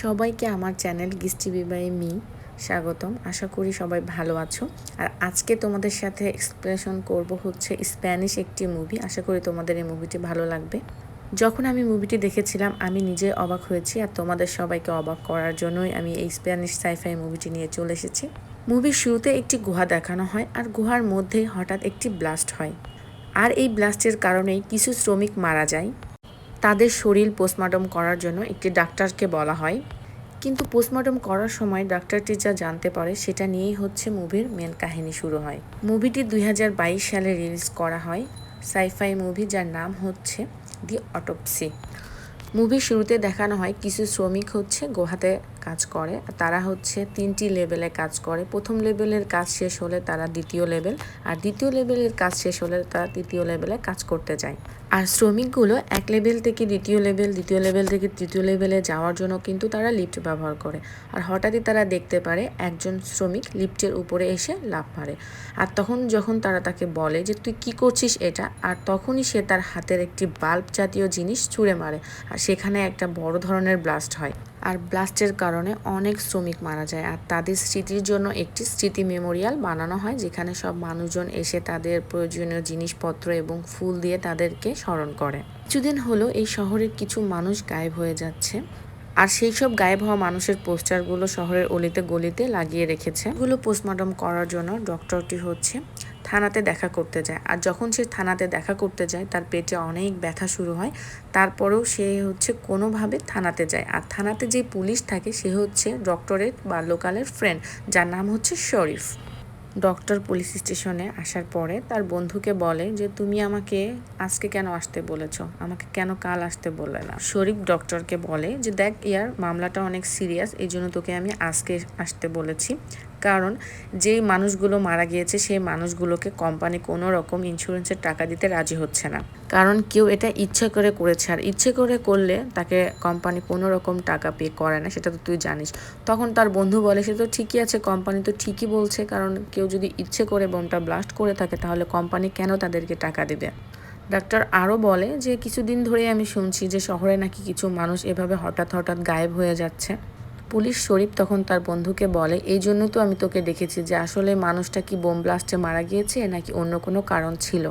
সবাইকে আমার channel গিস্টি by me স্বাগতম। আশা করি সবাই ভালো আছো। আর আজকে তোমাদের সাথে এক্সপ্লেনেশন করব হচ্ছে স্প্যানিশ একটি মুভি। আশা করি তোমাদের এই মুভিটি ভালো লাগবে। যখন আমি মুভিটি দেখেছিলাম আমি নিজে অবাক হয়েছি, আর তোমাদের সবাইকে অবাক করার জন্যই আমি এই স্প্যানিশ সাইফাই মুভিটি নিয়ে চলে এসেছি। মুভির শুরুতে একটি গুহা দেখানো হয়, আর গুহার মধ্যেই হঠাৎ একটি ব্লাস্ট হয়। আর এই ব্লাস্টের কারণেই কিছু শ্রমিক মারা যায়। তাদের শরীর পোস্টমর্টম করার জন্য একটি ডাক্তারকে বলা হয়, কিন্তু পোস্টমর্টম করার সময় ডাক্তারটি যা জানতে পারে সেটা নিয়েই হচ্ছে মুভির মেন কাহিনী শুরু হয়। মুভিটি 2022 সালে রিলিজ করা হয়। সাইফাই মুভি, যার নাম হচ্ছে দি অটোপসি। মুভির শুরুতে দেখানো হয় কিছু শ্রমিক হচ্ছে গুহাতে কাজ করে। তারা হচ্ছে 3টি লেভেলে কাজ করে। প্রথম লেভেলের কাজ শেষ হলে তারা দ্বিতীয় লেভেল, আর দ্বিতীয় লেভেলের কাজ শেষ হলে তারা তৃতীয় লেভেলে কাজ করতে যায়। আর শ্রমিকগুলো এক লেভেল থেকে দ্বিতীয় লেভেল, দ্বিতীয় লেভেল থেকে তৃতীয় লেভেলে যাওয়ার জন্য কিন্তু তারা লিফট ব্যবহার করে। আর হঠাৎই তারা দেখতে পারে একজন শ্রমিক লিফটের উপরে এসে লাফ মারে। আর যখন তারা তাকে বলে যে তুই কি করছিস এটা, আর তখনই সে তার হাতের একটি বাল্ব জাতীয় জিনিস ছুঁড়ে মারে, আর সেখানে একটা বড় ধরনের ব্লাস্ট হয়। আর ব্লাস্টের কারণে অনেক শ্রমিক মারা যায়। আর তাদের স্মৃতির জন্য একটি স্মৃতি মেমোরিয়াল বানানো হয়, যেখানে সব মানুষজন এসে তাদের প্রয়োজনীয় জিনিসপত্র এবং ফুল দিয়ে তাদেরকে স্মরণ করে। কিছুদিন হলো এই শহরের কিছু মানুষ গায়েব হয়ে যাচ্ছে, আর সেই সব গায়েব হওয়া মানুষের পোস্টারগুলো শহরের অলিতে গলিতে লাগিয়ে রেখেছে। এগুলো পোস্টমর্টম করার জন্য ডক্টরটি হচ্ছে থানাতে দেখা করতে যায়। আর যখন সে থানাতে দেখা করতে যায় তার পেটে অনেক ব্যথা শুরু হয়। তারপরেও সে হচ্ছে কোনোভাবে থানাতে যায়। আর থানাতে যে পুলিশ থাকে সে হচ্ছে ডক্টরের বাল্যকালের ফ্রেন্ড, যার নাম হচ্ছে শরীফ। ডক্টর পুলিশ স্টেশনে আসার পরে তার বন্ধুকে বলে যে তুমি আমাকে আজকে কেন আসতে বলেছ, আমাকে কেন কাল আসতে বললে না। শরীফ ডক্টরকে বলে যে দেখ ইয়ার, মামলাটা অনেক সিরিয়াস, এই জন্য তোকে আমি আজকে আসতে বলেছি। কারণ যেই মানুষগুলো মারা গিয়েছে সেই মানুষগুলোকে কোম্পানি কোনো রকম ইন্স্যুরেন্সের টাকা দিতে রাজি হচ্ছে না। কারণ কেউ এটা ইচ্ছে করে করেছে, আর ইচ্ছে করে করলে তাকে কোম্পানি কোনো রকম টাকা পে করে না, সেটা তো তুই জানিস। তখন তার বন্ধু বলে সে তো ঠিকই আছে, কোম্পানি তো ঠিকই বলছে, কারণ কেউ যদি ইচ্ছে করে বোমটা ব্লাস্ট করে থাকে তাহলে কোম্পানি কেন তাদেরকে টাকা দেবে। ডাক্তার আরও বলে যে কিছুদিন ধরেই আমি শুনছি যে শহরে নাকি কিছু মানুষ এভাবে হঠাৎ হঠাৎ গায়েব হয়ে যাচ্ছে। পুলিশ শরীফ তখন তার বন্ধুকে বলে এই জন্য তো আমি তোকে দেখেছি, যে আসলে মানুষটা কি বোম ব্লাস্টে মারা গিয়েছে নাকি অন্য কোনো কারণ ছিল।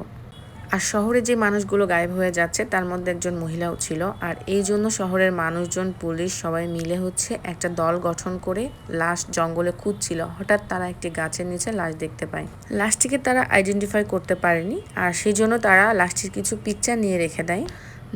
আর শহরে যে মানুষগুলো গায়েব হয়ে যাচ্ছে তার মধ্যে একজন মহিলাও ছিল। আর এই জন্য শহরের মানুষজন, পুলিশ সবাই মিলে হচ্ছে একটা দল গঠন করে লাশ জঙ্গলে খুঁজছিল। হঠাৎ তারা একটি গাছের নিচে লাশ দেখতে পায়। লাশটিকে তারা আইডেন্টিফাই করতে পারেনি, আর সেই জন্য তারা লাশটির কিছু পিকচার নিয়ে রেখে দেয়,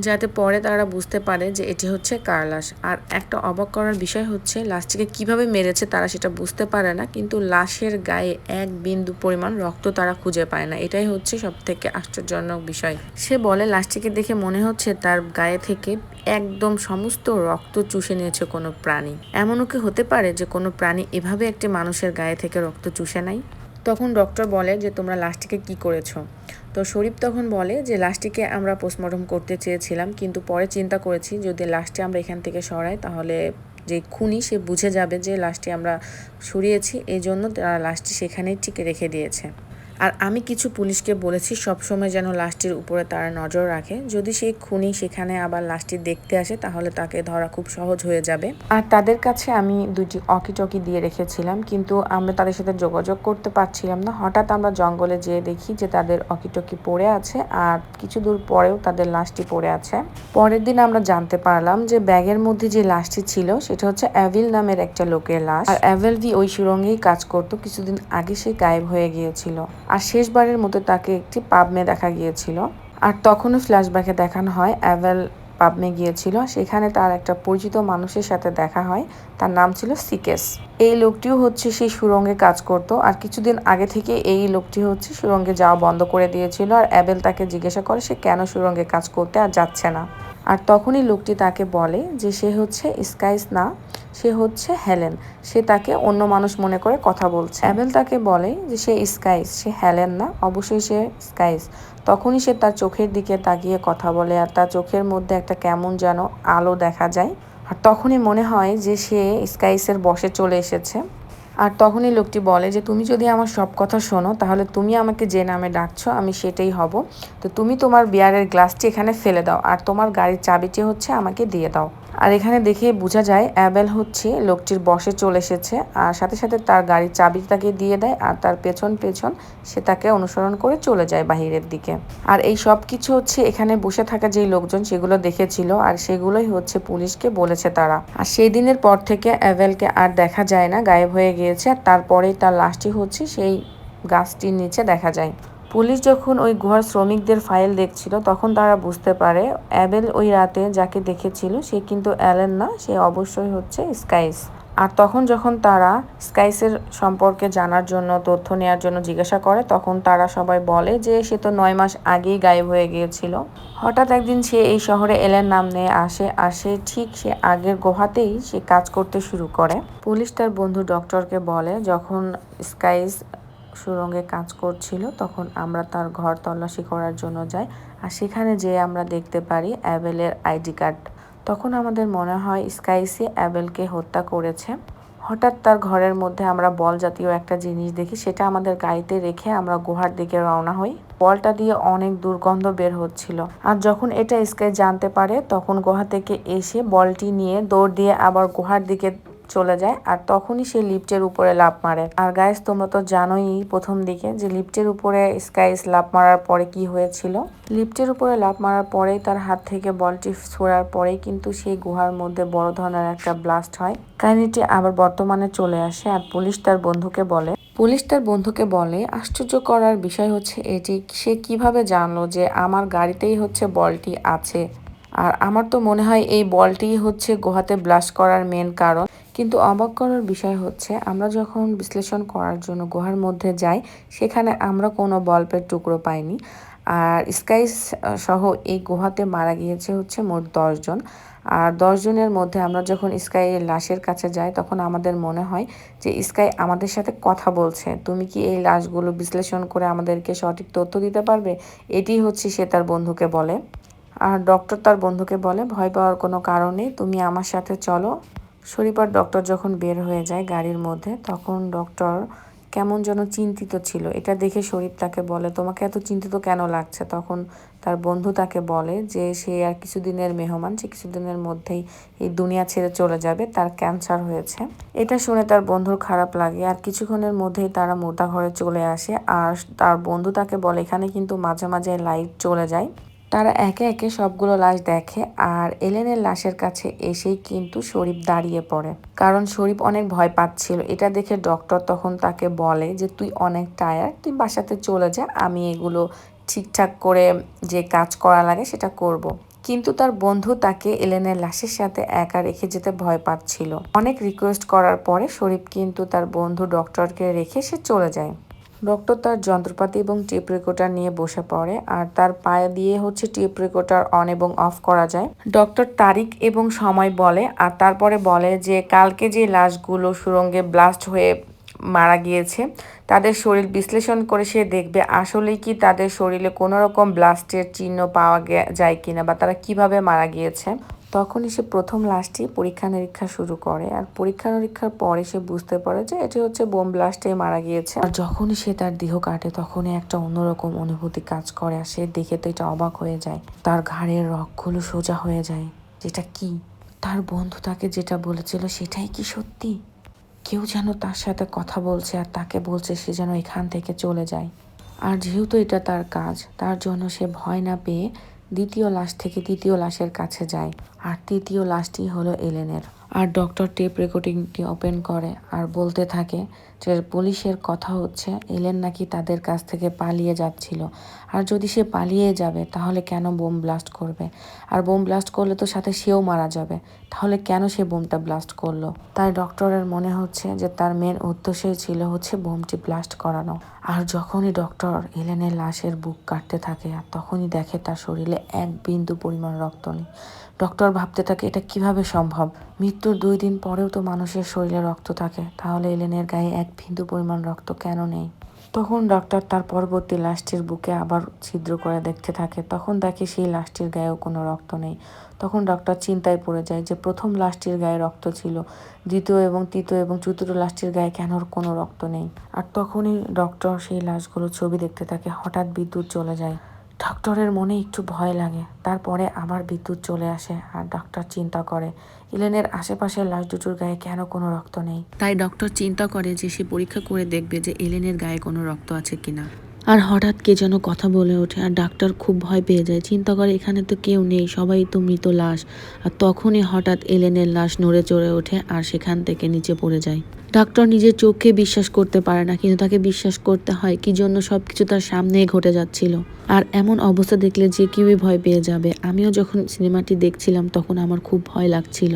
যাতে পরে তারা বুঝতে পারে যে এটি হচ্ছে কার লাশ। আর একটা অবাক করার বিষয় হচ্ছে লাশটিকে কিভাবে মেরেছে তারা সেটা বুঝতে পারে না, কিন্তু লাশের গায়ে এক বিন্দু পরিমাণ রক্ত তারা খুঁজে পায় না। এটাই হচ্ছে সব থেকে আশ্চর্যজনক বিষয়। সে বলে লাশটিকে দেখে মনে হচ্ছে তার গায়ে থেকে একদম সমস্ত রক্ত চুষে নিয়েছে কোনো প্রাণী। এমনও কি হতে পারে যে কোনো প্রাণী এভাবে একটি মানুষের গায়ে থেকে রক্ত চুষে নেয়? তখন ডক্টর বলে যে তোমরা লাশটিকে কি করেছো। তো শরীফ তখন বলে যে লাশটিকে আমরা পোস্টমর্টম করতে চেয়েছিলাম, কিন্তু পরে চিন্তা করেছি যদি লাশটি আমরা এখান থেকে সরাই তাহলে যে খুনি সে বুঝে যাবে যে লাশটি আমরা সরিয়েছি, এই জন্য তারা লাশটি সেখানেই ঠিক রেখে দিয়েছে। আর আমি কিছু পুলিশকে বলেছি সবসময় যেন লাশটির উপরে তারা নজর রাখে, যদি সেই খুনি সেখানে আবার লাশটি দেখতে আসে তাহলে তাকে ধরা খুব সহজ হয়ে যাবে। আর তাদের কাছে আমি 2টি অকি-টকি দিয়ে রেখেছিলাম, কিন্তু আমরা তাদের সাথে যোগাযোগ করতে পারছিলাম না। হঠাৎ আমরা জঙ্গলে যেয়ে দেখি যে তাদের অকি-টকি পড়ে আছে, আর কিছু দূর পরেও তাদের লাশটি পড়ে আছে। পরের দিন আমরা জানতে পারলাম যে ব্যাগের মধ্যে যে লাশটি ছিল সেটা হচ্ছে অ্যাভিল নামের একটা লোকের লাশ। আর অ্যাভেলভি ওই সুরঙ্গেই কাজ করতো, কিছুদিন আগে সে গায়েব হয়ে গিয়েছিল। আর শেষবারের মতো তাকে একটি পাবমে দেখা গিয়েছিল। আর তখনও ফ্ল্যাশব্যাকে দেখানো হয় অ্যাভেল পাবমে গিয়েছিল, সেখানে তার একটা পরিচিত মানুষের সাথে দেখা হয়, তার নাম ছিল সিকেস। এই লোকটিও হচ্ছে সেই সুরঙ্গে কাজ করত, আর কিছুদিন আগে থেকে এই লোকটি হচ্ছে সুরঙ্গে যাওয়া বন্ধ করে দিয়েছিল। আর অ্যাভেল তাকে জিজ্ঞাসা করে সে কেন সুরঙ্গে কাজ করতে আর যাচ্ছে না। আর তখনই লোকটি তাকে বলে যে সে হচ্ছে স্কাইস না, সে হচ্ছে হেলেন। সে তাকে অন্য মানুষ মনে করে কথা বলছে। অ্যাভেল তাকে বলে যে সে স্কাইস, সে হেলেন না, অবশ্যই সে স্কাইস। তখনই সে তার চোখের দিকে তাকিয়ে কথা বলে, আর তার চোখের মধ্যে একটা কেমন যেন আলো দেখা যায়। আর তখনই মনে হয় যে সে স্কাইসের বশে চলে এসেছে। আর তখনই লোকটি বলে যে তুমি যদি আমার সব কথা শোনো তাহলে তুমি আমাকে যে নামে ডাকছো আমি সেটাই হব। তো তুমি তোমার বিয়ারের গ্লাসটি এখানে ফেলে দাও, আর তোমার গাড়ির চাবিটি হচ্ছে আমাকে দিয়ে দাও। আর এখানে দেখে বোঝা যায় অ্যাবেল হচ্ছে লোকটির বসে চলে এসেছে, আর সাথে সাথে তার গাড়ির চাবি তাকে দিয়ে দেয়, আর তার পেছন পেছন সে তাকে অনুসরণ করে চলে যায় বাহিরের দিকে। আর এই সব কিছু হচ্ছে এখানে বসে থাকা যেই লোকজন সেগুলো দেখেছিল, আর সেগুলোই হচ্ছে পুলিশকে বলেছে তারা। আর সেই দিনের পর থেকে অ্যাবেলকে আর দেখা যায় না, গায়েব হয়ে গিয়েছে। আর তারপরেই তার লাশটি হচ্ছে সেই গাছটির নিচে দেখা যায়। পুলিশ যখন ওই গুহার শ্রমিকদের ফাইল দেখছিল তখন তারা বুঝতে পারে অ্যাবেল ওই রাতে যাকে দেখেছিল সে কিন্তু অ্যালেন না, সে অবশ্যই হচ্ছে স্কাইস। আর তখন যখন তারা স্কাইসের সম্পর্কে জানার জন্য, তথ্য নেওয়ার জন্য জিজ্ঞাসা করে, তখন তারা সবাই বলে যে সে তো 9 মাস আগেই গায়েব হয়ে গিয়েছিল। হঠাৎ একদিন সে এই শহরে এলেন নাম নিয়ে আসে, আর সে ঠিক সে আগের গুহাতেই সে কাজ করতে শুরু করে। পুলিশ তার বন্ধু ডক্টরকে বলে যখন স্কাইস সুড়ঙ্গে কাজ করছিল তখন আমরা তার ঘর তল্লাশি করার জন্য যাই, আর সেখানে যেয়ে আমরা দেখতে পারি অ্যাবেলের আইডি কার্ড। তখন আমাদের মনে হয় স্কাইসি অ্যাবেলকে হত্যা করেছে। হঠাৎ তার ঘরের মধ্যে আমরা বল জাতীয় একটা জিনিস দেখি, সেটা আমাদের গাড়িতে রেখে আমরা গুহার দিকে রওনা হই। বলটা দিয়ে অনেক দুর্গন্ধ বের হচ্ছিল, আর যখন এটা স্কাই জানতে পারে তখন গুহা থেকে এসে বলটি নিয়ে দৌড় দিয়ে আবার গুহার দিকে চলে যায়, আর তখনই সে লিফটের উপরে লাফ মারে। আর গাইস, তোমরা তো জানোই প্রথম দিকে যে লিফটের উপরে স্কাইস লাফ মারার পরে কি হয়েছিল। লিফটের উপরে লাফ মারার পরেই তার হাত থেকে বলটি ছোড়ার পরেই কিন্তু সেই গুহার মধ্যে বড় ধরনের একটা ব্লাস্ট হয়। কাহিনীটি আবার বর্তমানে চলে আসে, আর পুলিশ তার বন্ধুকে বলে আশ্চর্য করার বিষয় হচ্ছে এটি, সে কিভাবে জানলো যে আমার গাড়িতেই হচ্ছে বলটি আছে। আর আমার তো মনে হয় এই বলটিই হচ্ছে গুহাতে ব্লাস্ট করার মেন কারণ। কিন্তু অবাক করার বিষয় হচ্ছে আমরা যখন বিশ্লেষণ করার জন্য গুহার মধ্যে যাই সেখানে আমরা কোনো বল্বের টুকরো পাইনি। আর স্কাইস সহ এই গুহাতে মারা গিয়েছে হচ্ছে মোট 10 জন। আর 10 জনের মধ্যে আমরা যখন স্কাইয়ের লাশের কাছে যাই তখন আমাদের মনে হয় যে স্কাই আমাদের সাথে কথা বলছে, তুমি কি এই লাশগুলো বিশ্লেষণ করে আমাদেরকে সঠিক তথ্য দিতে পারবে। এটি হচ্ছে সে তার বন্ধুকে বলে। আর ডক্টর তার বন্ধুকে বলে ভয় পাওয়ার কোনো কারণ নেই, তুমি আমার সাথে চলো। শরীফ আর ডক্টর যখন বের হয়ে যায় গাড়ির মধ্যে তখন ডক্টর কেমন যেন চিন্তিত ছিল। এটা দেখে শরীফ তাকে বলে তোমাকে এত চিন্তিত কেন লাগছে। তখন তার বন্ধু তাকে বলে যে সে আর কিছুদিনের মেহমান, সে কিছুদিনের মধ্যেই এই দুনিয়া ছেড়ে চলে যাবে, তার ক্যান্সার হয়েছে। এটা শুনে তার বন্ধুর খারাপ লাগে, আর কিছুক্ষণের মধ্যেই তারা মুর্দা ঘরে চলে আসে। আর তার বন্ধু তাকে বলে এখানে কিন্তু মাঝে মাঝে লাইট চলে যায়। তারা একে একে সবগুলো লাশ দেখে, আর এলেনের লাশের কাছে এসেই কিন্তু শরীফ দাঁড়িয়ে পড়ে, কারণ শরীফ অনেক ভয় পাচ্ছিল। এটা দেখে ডক্টর তখন তাকে বলে যে তুই অনেক টায়ার্ড, তুই বাসাতে চলে যা, আমি এগুলো ঠিকঠাক করে যে কাজ করা লাগে সেটা করব। কিন্তু তার বন্ধু তাকে এলেনের লাশের সাথে একা রেখে যেতে ভয় পাচ্ছিল। অনেক রিকোয়েস্ট করার পরে শরীফ কিন্তু তার বন্ধু ডক্টরকে রেখে সে চলে যায়। ডক্টর তার যন্ত্রপাতি এবং টেপ রেকর্ডার নিয়ে বসে পড়ে, আর তার পায়ে দিয়ে হচ্ছে টেপ রেকর্ডার অন এবং অফ করা যায়। ডক্টর তারিখ এবং সময় বলে, আর তারপরে বলে যে কালকে যে লাশগুলো সুড়ঙ্গে ব্লাস্ট হয়ে মারা গিয়েছে তাদের শরীর বিশ্লেষণ করে সে দেখবে আসলেই কি তাদের শরীরে কোনো রকম ব্লাস্টের চিহ্ন পাওয়া যায় কিনা, বা তারা কিভাবে মারা গিয়েছে। তখনই সে প্রথম লাশটি পরীক্ষা নিরীক্ষা শুরু করে, আর পরীক্ষা নিরীক্ষার পরে সে বুঝতে পারে যে এটি হচ্ছে বোম ব্লাস্টে মারা গিয়েছে। আর যখনই সে তার দেহ কাটে তখনই একটা অন্যরকম অনুভূতি কাজ করে, আর সে দেখে তো এটা অবাক হয়ে যায়। তার ঘাড়ের রগগুলো সোজা হয়ে যায়। যেটা কি তার বন্ধু তাকে যেটা বলেছিল সেটাই কি সত্যি? কেউ যেন তার সাথে কথা বলছে আর তাকে বলছে সে যেন এখান থেকে চলে যায়। আর যেহেতু এটা তার কাজ, তার জন্য সে ভয় না পেয়ে দ্বিতীয় লাশ থেকে তৃতীয় লাশের কাছে যায়, আর তৃতীয় লাশটি হলো এলেনের। আর ডক্টর টেপ রেকর্ডিংটি ওপেন করে আর বলতে থাকে যে পুলিশের কথা হচ্ছে এলেন নাকি তাদের কাছ থেকে পালিয়ে যাচ্ছিল, আর যদি সে পালিয়ে যাবে তাহলে কেন বোম ব্লাস্ট করবে, আর বোম ব্লাস্ট করলে তো সাথে সেও মারা যাবে, তাহলে কেন সে বোমটা ব্লাস্ট করলো। তাই ডক্টরের মনে হচ্ছে যে তার মেন উদ্দেশ্যই ছিল হচ্ছে বোমটি ব্লাস্ট করানো। আর যখনই ডক্টর এলেনের লাশের বুক কাটতে থাকে আর তখনই দেখে তার শরীরে এক বিন্দু পরিমাণ রক্ত নেই। ডক্টর ভাবতে থাকে এটা কিভাবে সম্ভব, মৃত্যুর 2 দিন পরেও তো মানুষের শরীরে রক্ত থাকে, তাহলে এলেনের গায়ে এক বিন্দু পরিমাণ রক্ত কেন নেই। তখন ডক্টর তার পরবর্তী লাশটির বুকে আবার ছিদ্র করে দেখতে থাকে, তখন দেখে সেই লাশটির গায়েও কোনো রক্ত নেই। তখন ডক্টর চিন্তায় পড়ে যায় যে প্রথম লাশটির গায়ে রক্ত ছিল, দ্বিতীয় এবং তৃতীয় এবং চতুর্থ লাশটির গায়ে কেন কোনো রক্ত নেই। আর তখনই ডক্টর সেই লাশগুলো ছবি দেখতে থাকে, হঠাৎ বিদ্যুৎ চলে যায়। ডক্টরের মনে একটু ভয় লাগে। তারপরে আবার বিদ্যুৎ চলে আসে আর ডক্টর চিন্তা করে এলেনের আশেপাশের লাশ দুটোর গায়ে কেন কোনো রক্ত নেই। তাই ডক্টর চিন্তা করে যে সে পরীক্ষা করে দেখবে যে এলেনের গায়ে কোনো রক্ত আছে কিনা। আর হঠাৎ কে যেন কথা বলে ওঠে আর ডাক্তার খুব ভয় পেয়ে যায়। চিন্তা করে এখানে তো কেউ নেই, সবাই তো মৃত লাশ। আর তখনই হঠাৎ এলেনের লাশ নড়ে চড়ে ওঠে আর সেখান থেকে নিচে পড়ে যায়। ডাক্তার নিজের চোখকে বিশ্বাস করতে পারে না, কিন্তু তাকে বিশ্বাস করতে হয়, কি জন্য সবকিছু তার সামনেই ঘটে যাচ্ছিল। আর এমন অবস্থা দেখলে যে কেউই ভয় পেয়ে যাবে। আমিও যখন সিনেমাটি দেখছিলাম তখন আমার খুব ভয় লাগছিল।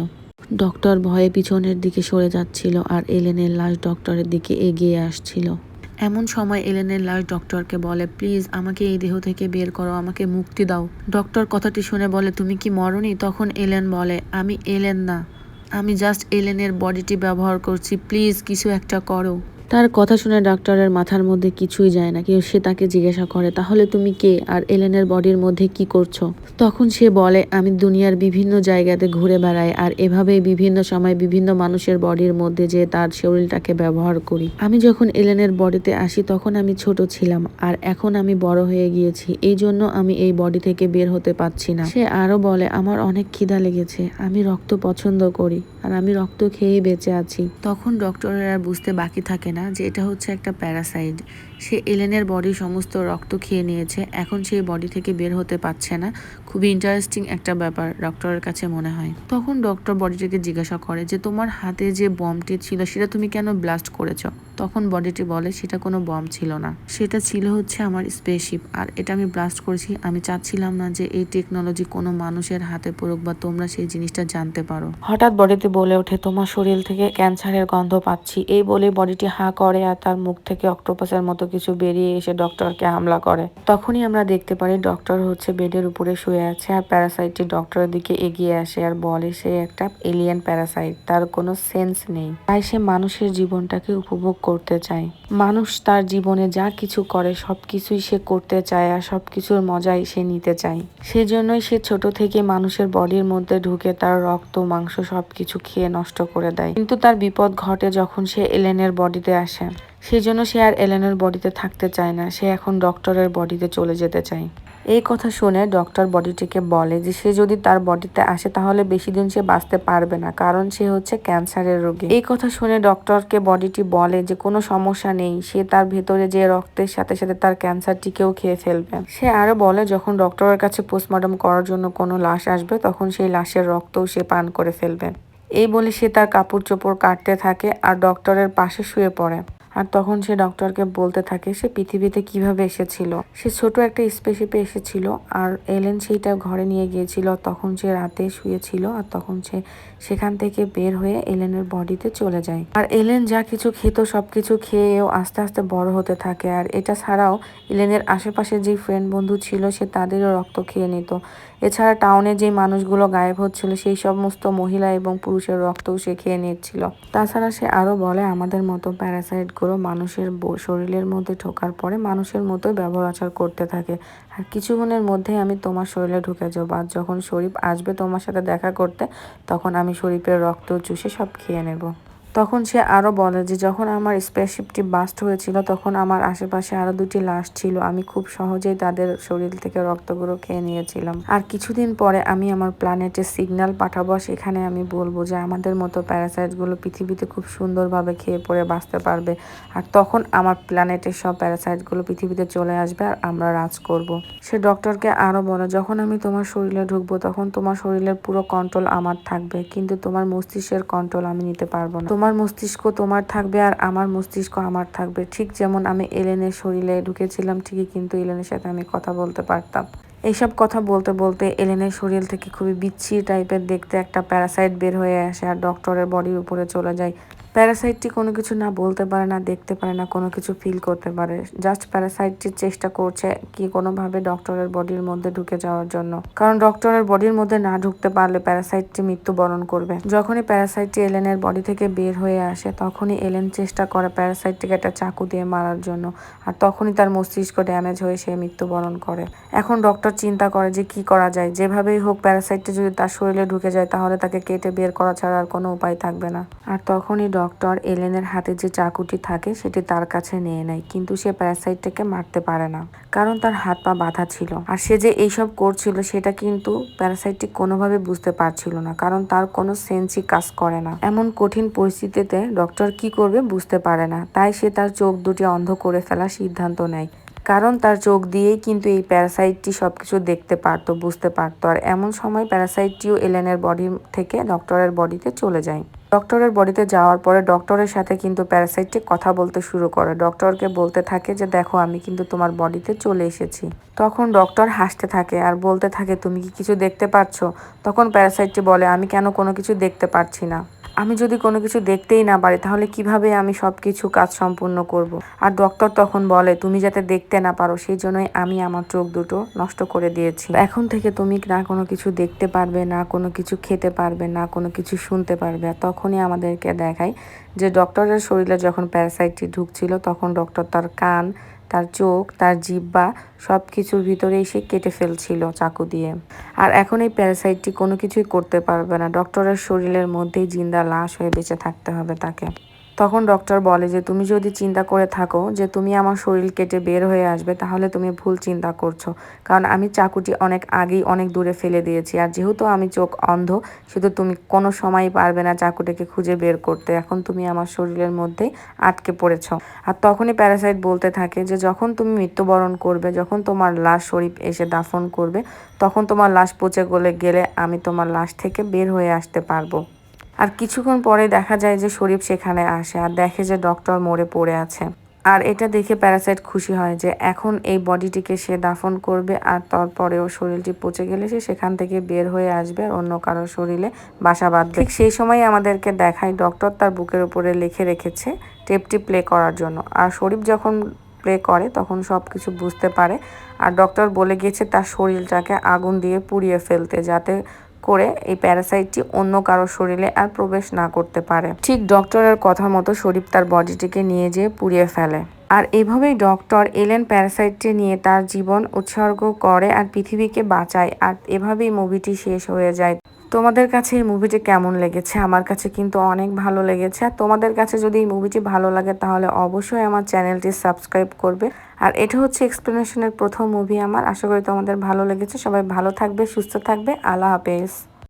ডক্টর ভয়ে পিছনের দিকে সরে যাচ্ছিল আর এলেনের লাশ ডক্টরের দিকে এগিয়ে আসছিল। এমন সময় এলেনের লাশ ডক্টরকে বলে, প্লিজ আমাকে এই দেহ থেকে বের করো, আমাকে মুক্তি দাও। ডক্টর কথাটি শুনে বলে, তুমি কি মরনি? তখন এলেন বলে, আমি এলেন না, আমি জাস্ট এলেনের বডিটি ব্যবহার করছি, প্লিজ কিছু একটা করো। তার কথা শুনে ডাক্তারের মাথার মধ্যে কিছুই যায় না, কিন্তু সে তাকে জিজ্ঞাসা করে, তাহলে তুমি কে আর এলেনের বডির মধ্যে কি করছো? তখন সে বলে, আমি দুনিয়ার বিভিন্ন জায়গাতে ঘুরে বেড়াই আর এভাবেই বিভিন্ন সময় বিভিন্ন মানুষের বডির মধ্যে যে তার শরীরটাকে ব্যবহার করি। আমি যখন এলেনের বডিতে আসি তখন আমি ছোট ছিলাম আর এখন আমি বড় হয়ে গিয়েছি, এই জন্য আমি এই বডি থেকে বের হতে পারছি না। সে আরো বলে, আমার অনেক খিদা লেগেছে, আমি রক্ত পছন্দ করি আর আমি রক্ত খেয়েই বেঁচে আছি। তখন ডক্টরের আর বুঝতে বাকি থাকে না যে এটা হচ্ছে একটা প্যারাসাইট। সে এলেনের বডির সমস্ত রক্ত খেয়ে নিয়েছে, এখন সে বডি থেকে বের হতে পারছে না। খুবই ইন্টারেস্টিং একটা ব্যাপার ডক্টরের কাছে মনে হয়। তখন ডক্টর বডিটিকে জিজ্ঞাসা করে যে তোমার হাতে যে বমটি ছিল সেটা তুমি কেন ব্লাস্ট করেছ? তখন বডিটি বলে, সেটা কোনো বম ছিল না, সেটা ছিল হচ্ছে আমার স্পেসশিপ আর এটা আমি ব্লাস্ট করেছি। আমি চাচ্ছিলাম না যে এই টেকনোলজি কোনো মানুষের হাতে পড়ুক বা তোমরা সেই জিনিসটা জানতে পারো। হঠাৎ বডিতে বলে ওঠে, তোমার শরীর থেকে ক্যান্সারের গন্ধ পাচ্ছি। এই বলে বডিটি হাঁ করে আর তার মুখ থেকে অক্টোপাসের মতো কিছু বেরিয়ে এসে ডক্টরকে হামলা করে। তখনই আমরা দেখতে পারি ডক্টর হচ্ছে বেডের উপরে শুয়ে আছে আর প্যারাসাইটটি ডক্টরের দিকে এগিয়ে আসে আর বলে সে একটা এলিয়েন প্যারাসাইট, তার কোনো সেন্স নেই, তাই সে মানুষের জীবনটাকে উপভোগ করতে চায়। মানুষ তার জীবনে যা কিছু করে সবকিছুই সে করতে চায় আর সবকিছুর মজাই সে নিতে চায়। সেজন্যই সে ছোট থেকে মানুষের বডির মধ্যে ঢুকে তার রক্ত মাংস সবকিছু খেয়ে নষ্ট করে দেয়। কিন্তু তার বিপদ ঘটে যখন সে এলেনের বডিতে আসে। সেজন্য সে আর এলেনের বডিতে থাকতে চায় না, সে এখন ডক্টরের বডিতে চলে যেতে চায়। এই কথা শুনে ডক্টর বডিটিকে বলে যে সে যদি তার বডিতে আসে তাহলে বেশি দিন সে বাঁচতে পারবে না, কারণ সে হচ্ছে ক্যান্সারের রোগী। এই কথা শুনে ডক্টরকে বডিটি বলে যে কোনো সমস্যা নেই, সে তার ভেতরে যে রক্তের সাথে সাথে তার ক্যান্সারটিকেও খেয়ে ফেলবে। সে আরো বলে যখন ডক্টরের কাছে পোস্টমর্টম করার জন্য কোনো লাশ আসবে তখন সেই লাশের রক্তও সে পান করে ফেলবে। এই বলে সে তার কাপড় চোপড় কাটতে থাকে আর ডক্টরের পাশে শুয়ে পড়ে। আর তখন সে ডক্টরকে বলতে থাকে সে পৃথিবীতে কিভাবে এসেছিল। সে ছোট একটা স্পেসশিপে এসেছিল আর এলেন সেইটা ঘরে নিয়ে গিয়েছিল। তখন সে রাতে শুয়েছিল আর তখন সে সেখান থেকে বের হয়ে এলেনের বডিতে চলে যায়। আর এলেন যা কিছু খেত সবকিছু খেয়েও আস্তে আস্তে বড় হতে থাকে। আর এটা ছাড়াও এলেনের আশেপাশে যে ফ্রেন্ড বন্ধু ছিল সে তাদেরও রক্ত খেয়ে নিত। এছাড়া টাউনে যে মানুষগুলো গায়েব হচ্ছিল সেই সমস্ত মহিলা এবং পুরুষের রক্তও সে খেয়ে নিচ্ছিল। তাছাড়া সে আরো বলে আমাদের মতো প্যারাসাইট গুলো মানুষের শরীরের মধ্যে ঢোকার পরে মানুষের মতোই ব্যবহার আচার করতে থাকে। আর কিছুক্ষণের মধ্যেই আমি তোমার শরীরে ঢুকে যাবো আর যখন শরীফ আসবে তোমার সাথে দেখা করতে তখন আমি শরীফের রক্ত চুষে সব খেয়ে নেব। তখন সে আরো বলে যে যখন আমার স্পেসশিপটি বাস্ট হয়েছিল তখন আমার আশেপাশে আরো দুটি লাশ ছিল, আমি খুব সহজেই তাদের শরীর থেকে রক্তগুলো খেয়ে নিয়েছিলাম। আর কিছুদিন পরে আমি আমার প্ল্যানেটে সিগন্যাল পাঠাবো, সেখানে আমি বলবো যে আমাদের মতো প্যারাসাইটগুলো পৃথিবীতে খুব সুন্দরভাবে খেয়ে পড়ে বাঁচতে পারবে। আর তখন আমার প্ল্যানেটের সব প্যারাসাইটগুলো পৃথিবীতে চলে আসবে আর আমরা রাজ করব। সে ডক্টরকে আরো বলে যখন আমি তোমার শরীরে ঢুকবো তখন তোমার শরীরের পুরো কন্ট্রোল আমার থাকবে, কিন্তু তোমার মস্তিষ্কের কন্ট্রোল আমি নিতে পারবো না। তোমার মস্তিষ্ক তোমার থাকবে আর আমার মস্তিষ্ক আমার থাকবে। ঠিক যেমন আমি এলেনের শরীরে ঢুকেছিলাম ঠিকই কিন্তু এলেনের সাথে আমি কথা বলতে পারতাম। এইসব কথা বলতে বলতে এলেনের শরীর থেকে খুবই বিচ্ছিরি টাইপের দেখতে একটা প্যারাসাইট বের হয়ে আসে আর ডক্টরের বডির উপরে চলে যায়। প্যারাসাইটটি কোনো কিছু না বলতে পারে না, দেখতে পারে না, কোনো কিছু ফিল করতে পারে। জাস্ট প্যারাসাইটটি চেষ্টা করছে কি কোনোভাবে ডক্টরের বডির মধ্যে ঢুকে যাওয়ার জন্য, কারণ ডক্টরের বডির মধ্যে না ঢুকতে পারলে প্যারাসাইটটি মৃত্যুবরণ করবে। যখনই প্যারাসাইটটি এলেনের বডি থেকে বের হয়ে আসে তখনই এলেন চেষ্টা করে প্যারাসাইটটিকে একটা চাকু দিয়ে মারার জন্য, আর তখনই তার মস্তিষ্ক ড্যামেজ হয়ে সে মৃত্যুবরণ করে। এখন ডক্টর ডক্টর চিন্তা করে যে কি করা যায়, যেভাবেই হোক প্যারাসাইটটা যদি তার শরীরে ঢুকে যায় তাহলে তাকে কেটে বের করা ছাড়া আর কোনো উপায় থাকবে না। আর তখনই ডক্টর এলেনের হাতে যে চাকুটি থাকে সেটি তার কাছে নিয়ে নেয়, কিন্তু সে প্যারাসাইটটাকে মারতে পারে না, কারণ তার হাত পা বাঁধা ছিল। আর সে যে এইসব করছিল সেটা কিন্তু প্যারাসাইটটি কোনোভাবে বুঝতে পারছিল না, কারণ তার কোনো সেন্সই কাজ করে না। এমন কঠিন পরিস্থিতিতে ডক্টর কি করবে বুঝতে পারে না, তাই সে তার চোখ দুটি অন্ধ করে ফেলার সিদ্ধান্ত নেয়, কারণ তার চোখ দিয়েই কিন্তু এই প্যারাসাইটটি সবকিছু দেখতে পারতো, বুঝতে পারতো। আর এমন সময় প্যারাসাইটটিও এলেনের বডি থেকে ডক্টরের বডিতে চলে যায়। ডক্টরের বডিতে যাওয়ার পরে ডক্টরের সাথে কিন্তু প্যারাসাইটটি কথা বলতে শুরু করে, ডক্টরকে বলতে থাকে যে দেখো আমি কিন্তু তোমার বডিতে চলে এসেছি। তখন ডক্টর হাসতে থাকে আর বলতে থাকে তুমি কি কিছু দেখতে পাচ্ছ? তখন প্যারাসাইটটি বলে আমি কেন কোনো কিছু দেখতে পাচ্ছি না, আমি যদি কোনো কিছু দেখতেই না পারি তাহলে কিভাবে আমি সব কিছু কাজ সম্পূর্ণ করব। আর ডক্টর তখন বলে তুমি যাতে দেখতে না পারো সেই জন্যই আমি আমার চোখ দুটো নষ্ট করে দিয়েছি, এখন থেকে তুমি না কোনো কিছু দেখতে পারবে না, কোনো কিছু খেতে পারবে না, কোনো কিছু শুনতে পারবে। আর তখনই আমাদেরকে দেখায় যে ডক্টরের শরীরে যখন প্যারাসাইটটি ঢুকছিল তখন ডক্টর তার কান, তার চোখ, তার জিহ্বা সব কিছুর ভিতরে এসে কেটে ফেলছিল চাকু দিয়ে। আর এখন এই প্যারাসাইটটি কোনো কিছুই করতে পারবে না, ডক্টরের শরীরের মধ্যেই জিন্দা লাশ হয়ে বেঁচে থাকতে হবে তাকে। তখন ডক্টর বলে যে তুমি যদি চিন্তা করে থাকো যে তুমি আমার শরীর কেটে বের হয়ে আসবে তাহলে তুমি ভুল চিন্তা করছো, কারণ আমি চাকুটি অনেক আগেই অনেক দূরে ফেলে দিয়েছি। আর যেহেতু আমি চোখ অন্ধ সেহেতু তুমি কোনো সময়ই পারবে না চাকুটিকে খুঁজে বের করতে, এখন তুমি আমার শরীরের মধ্যেই আটকে পড়েছো। আর তখনই প্যারাসাইট বলতে থাকে যে যখন তুমি মৃত্যুবরণ করবে, যখন তোমার লাশ শরীফ এসে দাফন করবে, তখন তোমার লাশ পচে গলে গেলে আমি তোমার লাশ থেকে বের হয়ে আসতে পারবো। আর কিছুক্ষণ পরে দেখা যায় যে শরীফ সেখানে আসে আর দেখে যে ডক্টর মরে পড়ে আছে। আর এটা দেখে প্যারাসাইট খুশি হয় যে এখন এই বডিটিকে সে দাফন করবে, আর তারপরেও শরীরটি পচে গেলে সে সেখান থেকে বের হয়ে আসবে আর অন্য কারোর শরীরে বাসা বাঁধবে। ঠিক সেই সময় আমাদেরকে দেখায় ডক্টর তার বুকের উপরে লিখে রেখেছে টেপটি প্লে করার জন্য। আর শরীফ যখন প্লে করে তখন সব কিছু বুঝতে পারে, আর ডক্টর বলে গিয়েছে তার শরীরটাকে আগুন দিয়ে পুড়িয়ে ফেলতে, যাতে করে এই প্যারাসাইটটি অন্য কারো শরীরে আর প্রবেশ না করতে পারে। ঠিক ডক্টরের কথা মতো শরীফ তার বডিটিকে নিয়ে যেয়ে পুড়িয়ে ফেলে। আর এভাবেই ডক্টর এলেন প্যারাসাইটটি নিয়ে তার জীবন উৎসর্গ করে আর পৃথিবীকে বাঁচায়। আর এভাবেই মুভিটি শেষ হয়ে যায়। তোমাদের কাছে এই মুভিটি কেমন লেগেছে? আমার কাছে কিন্তু অনেক ভালো লেগেছে। আর তোমাদের কাছে যদি এই মুভিটি ভালো লাগে তাহলে অবশ্যই আমার চ্যানেলটি সাবস্ক্রাইব করবে। আর এটা হচ্ছে এক্সপ্লেনেশনের প্রথম মুভি আমার। আশা করি তোমাদের ভালো লেগেছে। সবাই ভালো থাকবে, সুস্থ থাকবে। আল্লাহ হাফেজ।